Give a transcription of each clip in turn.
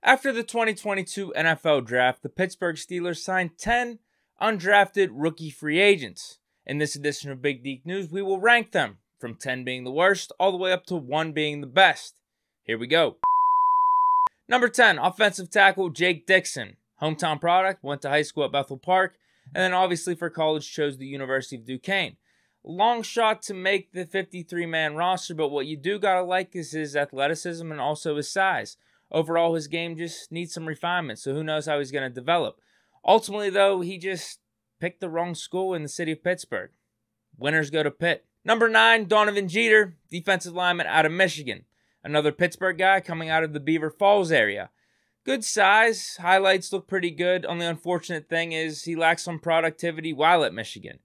After the 2022 NFL Draft, the Pittsburgh Steelers signed 10 undrafted rookie free agents. In this edition of Big Deke News, we will rank them from 10 being the worst all the way up to 1 being the best. Here we go. Number 10, offensive tackle Jake Dixon. Hometown product, went to high school at Bethel Park, and then obviously for college chose the University of Duquesne. Long shot to make the 53-man roster, but what you do gotta like is his athleticism and also his size. Overall, his game just needs some refinement, so who knows how he's going to develop. Ultimately, though, he just picked the wrong school in the city of Pittsburgh. Winners go to Pitt. Number 9, Donovan Jeter, defensive lineman out of Michigan. Another Pittsburgh guy coming out of the Beaver Falls area. Good size, highlights look pretty good. Only unfortunate thing is he lacks some productivity while at Michigan.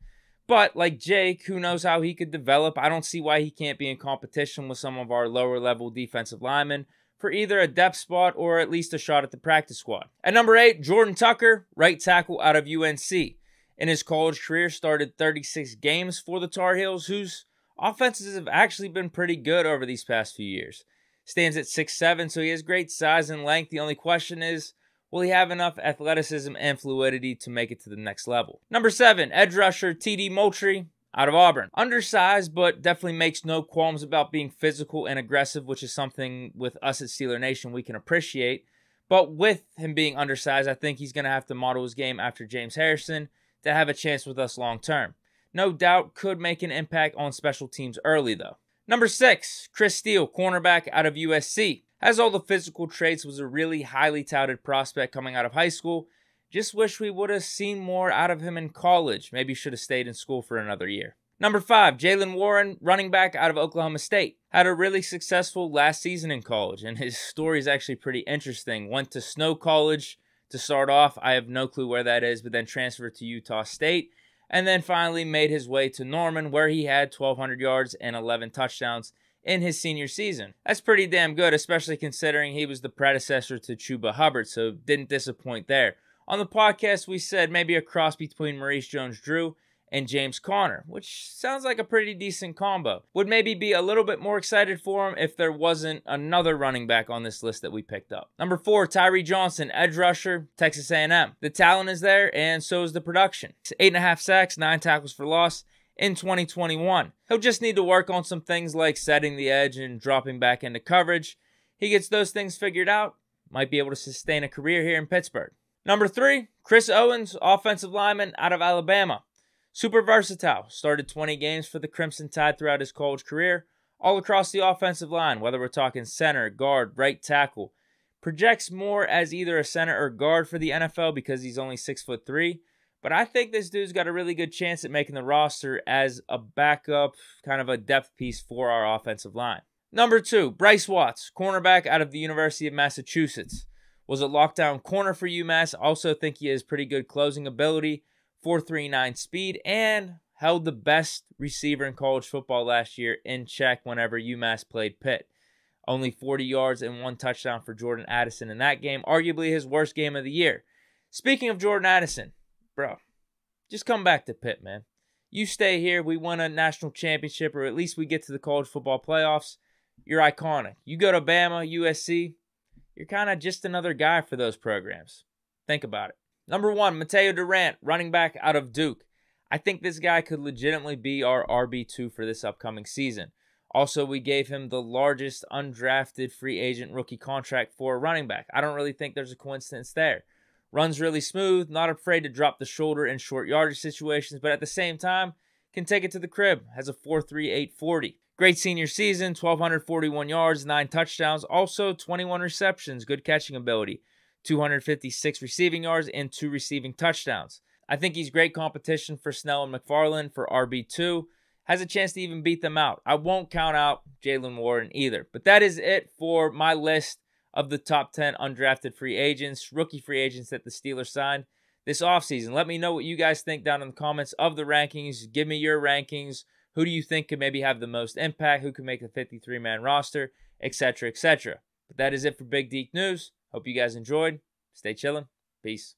But like Jake, who knows how he could develop. I don't see why he can't be in competition with some of our lower level defensive linemen for either a depth spot or at least a shot at the practice squad. At number 8, Jordan Tucker, right tackle out of UNC. In his college career, started 36 games for the Tar Heels, whose offenses have actually been pretty good over these past few years. Stands at 6'7", so he has great size and length. The only question is, will he have enough athleticism and fluidity to make it to the next level? Number 7, edge rusher DT Moultrie, out of Auburn. Undersized, but definitely makes no qualms about being physical and aggressive, which is something with us at Steeler Nation we can appreciate. But with him being undersized, I think he's going to have to model his game after James Harrison to have a chance with us long term. No doubt could make an impact on special teams early, though. Number 6, Chris Steele, cornerback out of USC. Has all the physical traits, was a really highly touted prospect coming out of high school. Just wish we would have seen more out of him in college. Maybe should have stayed in school for another year. Number 5, Jalen Warren, running back out of Oklahoma State. Had a really successful last season in college, and his story is actually pretty interesting. Went to Snow College to start off. I have no clue where that is, but then transferred to Utah State. And then finally made his way to Norman, where he had 1,200 yards and 11 touchdowns in his senior season. That's pretty damn good, especially considering he was the predecessor to Chuba Hubbard, so didn't disappoint there. On the podcast, we said maybe a cross between Maurice Jones-Drew and James Conner, which sounds like a pretty decent combo. Would maybe be a little bit more excited for him if there wasn't another running back on this list that we picked up. Number 4, Tyree Johnson, edge rusher, Texas A&M. The talent is there, and so is the production. 8.5 sacks, 9 tackles for loss in 2021. He'll just need to work on some things like setting the edge and dropping back into coverage. He gets those things figured out, might be able to sustain a career here in Pittsburgh. Number 3, Chris Owens, offensive lineman out of Alabama. Super versatile. Started 20 games for the Crimson Tide throughout his college career, all across the offensive line, whether we're talking center, guard, right tackle. Projects more as either a center or guard for the NFL because he's only 6'3", but I think this dude's got a really good chance at making the roster as a backup, kind of a depth piece for our offensive line. Number 2, Bryce Watts, cornerback out of the University of Massachusetts. Was a lockdown corner for UMass. Also think he has pretty good closing ability, 4.39 speed, and held the best receiver in college football last year in check whenever UMass played Pitt. Only 40 yards and 1 touchdown for Jordan Addison in that game, arguably his worst game of the year. Speaking of Jordan Addison, bro, just come back to Pitt, man. You stay here, we win a national championship, or at least we get to the college football playoffs. You're iconic. You go to Bama, USC, you're kind of just another guy for those programs. Think about it. Number 1, Mateo Durant, running back out of Duke. I think this guy could legitimately be our RB2 for this upcoming season. Also, we gave him the largest undrafted free agent rookie contract for a running back. I don't really think there's a coincidence there. Runs really smooth, not afraid to drop the shoulder in short yardage situations, but at the same time, can take it to the crib. Has a 4.38 40. Great senior season, 1,241 yards, 9 touchdowns, also 21 receptions, good catching ability, 256 receiving yards, and 2 receiving touchdowns. I think he's great competition for Snell and McFarland for RB2. Has a chance to even beat them out. I won't count out Jalen Warren either. But that is it for my list of the top 10 undrafted free agents, rookie free agents that the Steelers signed this offseason. Let me know what you guys think down in the comments of the rankings. Give me your rankings. Who do you think could maybe have the most impact? Who could make the 53-man roster? Etc., etc. But that is it for Big Deke News. Hope you guys enjoyed. Stay chillin'. Peace.